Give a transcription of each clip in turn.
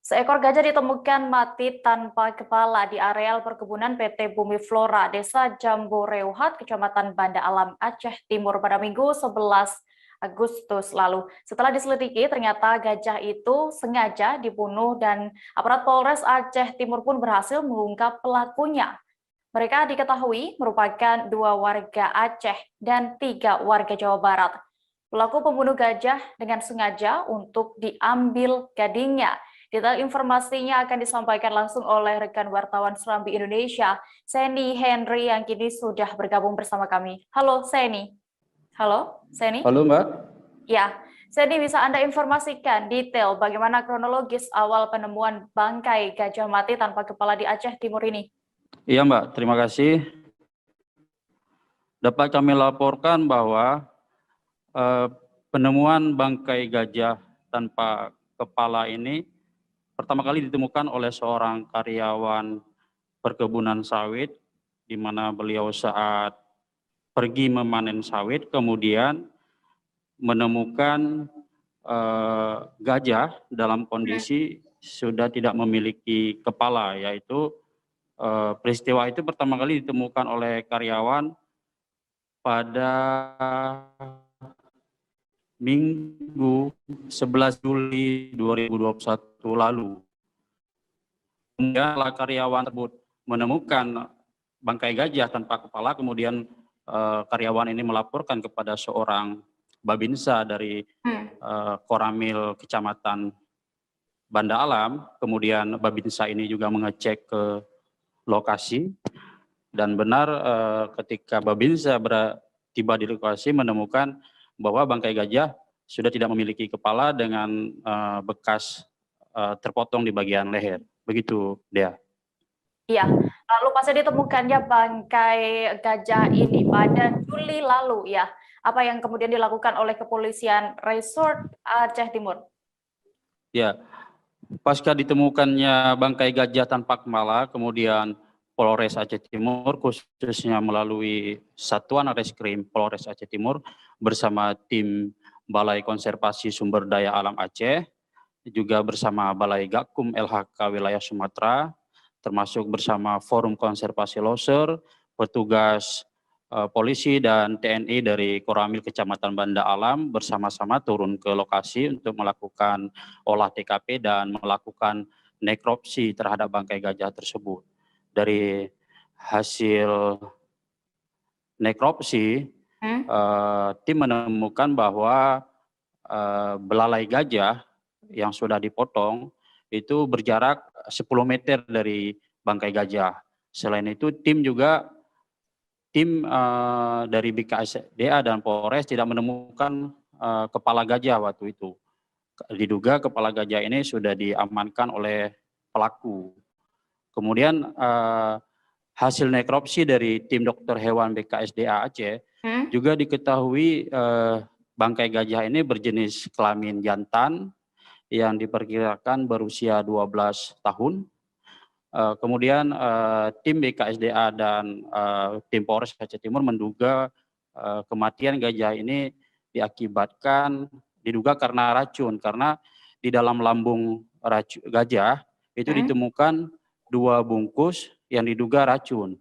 Seekor gajah ditemukan mati tanpa kepala di areal perkebunan PT Bumi Flora, Desa Jamboreuhat, Kecamatan Banda Alam, Aceh Timur pada Minggu 11 Agustus lalu. Setelah diselidiki, ternyata gajah itu sengaja dibunuh dan aparat Polres Aceh Timur pun berhasil mengungkap pelakunya. Mereka diketahui merupakan 2 warga Aceh dan 3 warga Jawa Barat. Pelaku pembunuh gajah dengan sengaja untuk diambil gadingnya. Detail informasinya akan disampaikan langsung oleh rekan wartawan Serambi Indonesia, Seni Henry, yang kini sudah bergabung bersama kami. Halo Seni. Halo Seni. Halo Mbak. Ya, Seni, bisa Anda informasikan detail bagaimana kronologis awal penemuan bangkai gajah mati tanpa kepala di Aceh Timur ini? Iya Mbak, terima kasih. Dapat kami laporkan bahwa penemuan bangkai gajah tanpa kepala ini pertama kali ditemukan oleh seorang karyawan perkebunan sawit, di mana beliau saat pergi memanen sawit, kemudian menemukan gajah dalam kondisi sudah tidak memiliki kepala, yaitu peristiwa itu pertama kali ditemukan oleh karyawan pada Minggu 11 Juli 2021 lalu. Kemudian karyawan tersebut menemukan bangkai gajah tanpa kepala, kemudian karyawan ini melaporkan kepada seorang Babinsa dari Koramil Kecamatan Banda Alam. Kemudian Babinsa ini juga mengecek ke lokasi, dan benar ketika Babinsa tiba di lokasi menemukan bahwa bangkai gajah sudah tidak memiliki kepala dengan bekas terpotong di bagian leher. Begitu, Dea. Iya, lalu pasca ditemukannya bangkai gajah ini pada Juli lalu, ya, apa yang kemudian dilakukan oleh kepolisian Resort Aceh Timur? Ya, pasca ditemukannya bangkai gajah tanpa kepala, kemudian Polres Aceh Timur, khususnya melalui Satuan Reskrim Polres Aceh Timur bersama tim Balai Konservasi Sumber Daya Alam Aceh, juga bersama Balai Gakum LHK Wilayah Sumatera, termasuk bersama Forum Konservasi Loser, petugas polisi dan TNI dari Koramil Kecamatan Banda Alam bersama-sama turun ke lokasi untuk melakukan olah TKP dan melakukan nekropsi terhadap bangkai gajah tersebut. Dari hasil nekropsi, tim menemukan bahwa belalai gajah yang sudah dipotong itu berjarak 10 meter dari bangkai gajah. Selain itu tim dari BKSDA dan Polres tidak menemukan kepala gajah waktu itu. Diduga kepala gajah ini sudah diamankan oleh pelaku. Kemudian hasil nekropsi dari tim dokter hewan BKSDA Aceh juga diketahui bangkai gajah ini berjenis kelamin jantan yang diperkirakan berusia 12 tahun. Kemudian tim BKSDA dan tim Polres Aceh Timur menduga kematian gajah ini diduga karena racun, karena di dalam lambung gajah itu ditemukan 2 bungkus yang diduga racun.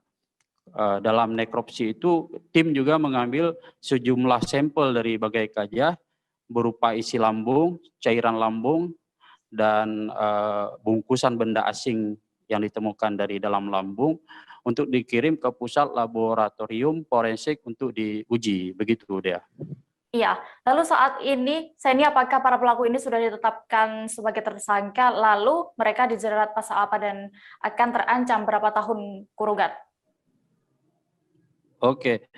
Dalam nekropsi itu tim juga mengambil sejumlah sampel dari bangkai gajah berupa isi lambung, cairan lambung, dan bungkusan benda asing yang ditemukan dari dalam lambung untuk dikirim ke pusat laboratorium forensik untuk diuji. Begitu, Dea. Iya, lalu saat ini, Seni, apakah para pelaku ini sudah ditetapkan sebagai tersangka, lalu mereka dijerat pasal apa dan akan terancam berapa tahun kurungan? Oke,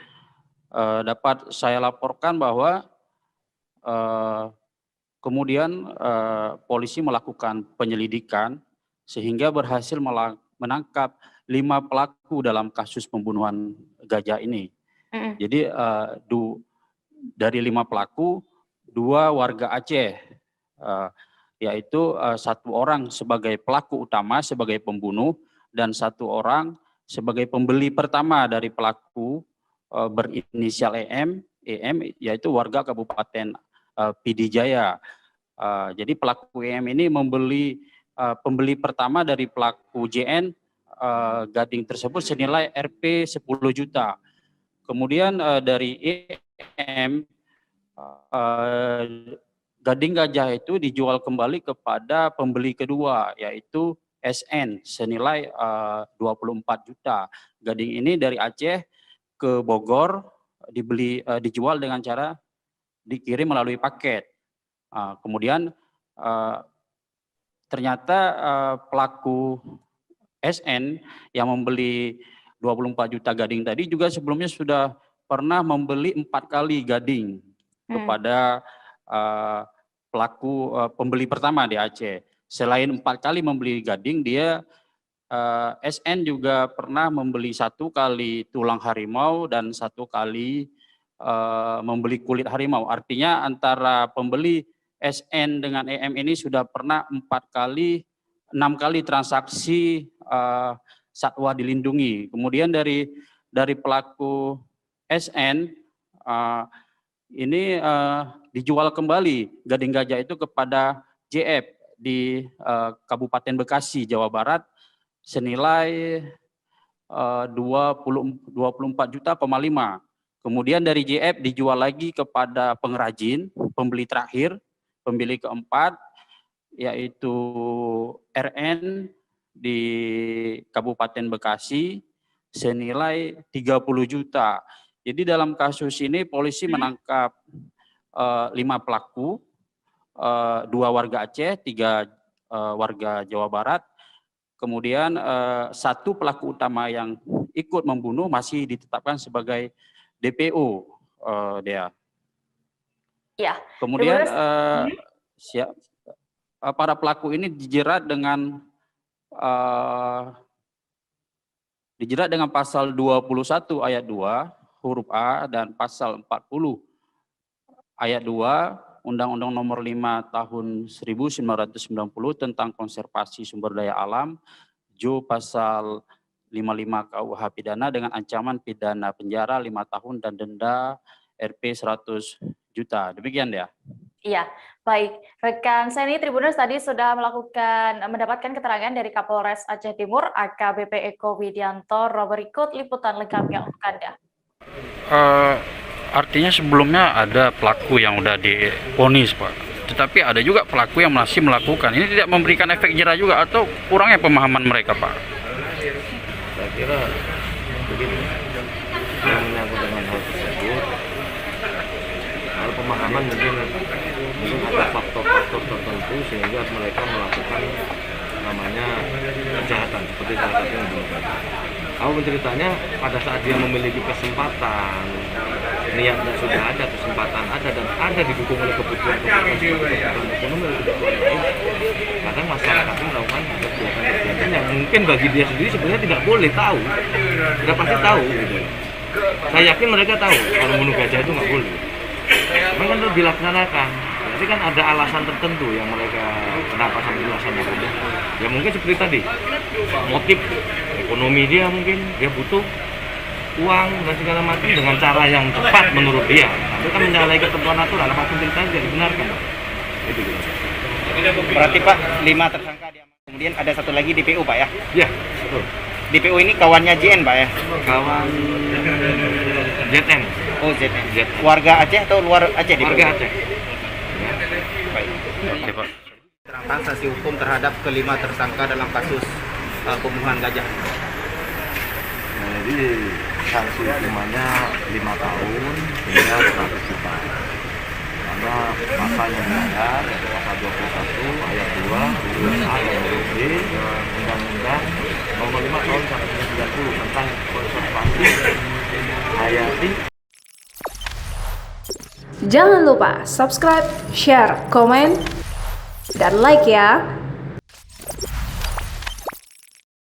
dapat saya laporkan bahwa kemudian polisi melakukan penyelidikan sehingga berhasil menangkap 5 pelaku dalam kasus pembunuhan gajah ini. Jadi dari 5 pelaku, 2 warga Aceh, yaitu 1 orang sebagai pelaku utama, sebagai pembunuh, dan 1 orang sebagai pembeli pertama dari pelaku berinisial EM, yaitu warga Kabupaten Pidijaya. Jadi pelaku EM ini membeli pembeli pertama dari pelaku JN gading tersebut senilai Rp 10 juta. Kemudian dari EM gading gajah itu dijual kembali kepada pembeli kedua, yaitu SN senilai 24 juta. Gading ini dari Aceh ke Bogor dijual dengan cara dikirim melalui paket. Kemudian ternyata pelaku SN yang membeli 24 juta gading tadi juga sebelumnya sudah pernah membeli 4 kali gading kepada pelaku pembeli pertama di Aceh. Selain 4 kali membeli gading, dia SN juga pernah membeli 1 kali tulang harimau dan 1 kali membeli kulit harimau. Artinya antara pembeli SN dengan EM ini sudah pernah 6 kali transaksi satwa dilindungi. Kemudian dari pelaku SN ini dijual kembali gading gajah itu kepada JF di Kabupaten Bekasi, Jawa Barat senilai 24,5 juta. Kemudian dari JF dijual lagi kepada pengrajin, pembeli terakhir, pembeli keempat, yaitu RN di Kabupaten Bekasi senilai 30 juta. Jadi dalam kasus ini polisi menangkap 5 pelaku, 2 warga Aceh, 3 warga Jawa Barat. Kemudian 1 pelaku utama yang ikut membunuh masih ditetapkan sebagai DPO, Dea. Ya. Kemudian para pelaku ini dijerat dengan pasal 21 ayat 2 huruf A dan pasal 40 ayat 2 Undang-Undang Nomor 5 Tahun 1990 tentang konservasi sumber daya alam, Jo pasal 55 KUH pidana dengan ancaman pidana penjara 5 tahun dan denda Rp 100 juta. Demikian ya. Iya, baik. Rekan Seni Tribuners tadi sudah mendapatkan keterangan dari Kapolres Aceh Timur, AKBP Eko Widianto. Berikut liputan lengkapnya untuk Anda. Artinya sebelumnya ada pelaku yang udah divonis, Pak. Tetapi ada juga pelaku yang masih melakukan. Ini tidak memberikan efek jera juga atau kurangnya pemahaman mereka, Pak? Saya kira begini, yang menyangkut dengan hal tersebut, hal pemahaman mungkin ada faktor-faktor tertentu sehingga mereka melakukan namanya kejahatan seperti salah satu yang dilakukan. Aku menceritanya pada saat dia memiliki kesempatan, niatnya sudah ada, kesempatan ada dan ada didukung oleh kebutuhan ekonomi kadang masyarakat melakukan kegiatan yang mungkin bagi dia sendiri sebenarnya tidak boleh tahu, tidak pasti tahu gitu. Saya yakin mereka tahu kalau bunuh gajah itu nggak boleh, memang kan itu dilaksanakan. Berarti kan ada alasan tertentu yang mereka kenapa sampai dilaksanakan. Ya mungkin seperti tadi, motif ekonomi dia, mungkin dia butuh uang dan segala macam dengan cara yang tepat menurut dia. Tapi kan menyalahi ketentuan aturan, apapun ceritanya tidak dibenarkan. Itu gitu. Berarti Pak, 5 tersangka diamankan. Kemudian ada 1 lagi DPO Pak ya? Ya, betul. DPO ini kawannya JN Pak ya? Kawan ZN. Oh ZN. Warga Aceh atau luar Aceh? DPO? Warga Aceh. Baik. Oke, Pak. Terangkan sanksi hukum terhadap ke-5 tersangka dalam kasus pembunuhan gajah. Nah, jadi sanksi hukumannya 5 tahun hingga 100 juta. Karena pasal yang melanggar yaitu pasal 21 ayat 2 huruf A dan huruf B Undang-Undang Nomor 5 Tahun 1990 tentang konservasi hayati. Jangan lupa subscribe, share, komen, dan like ya.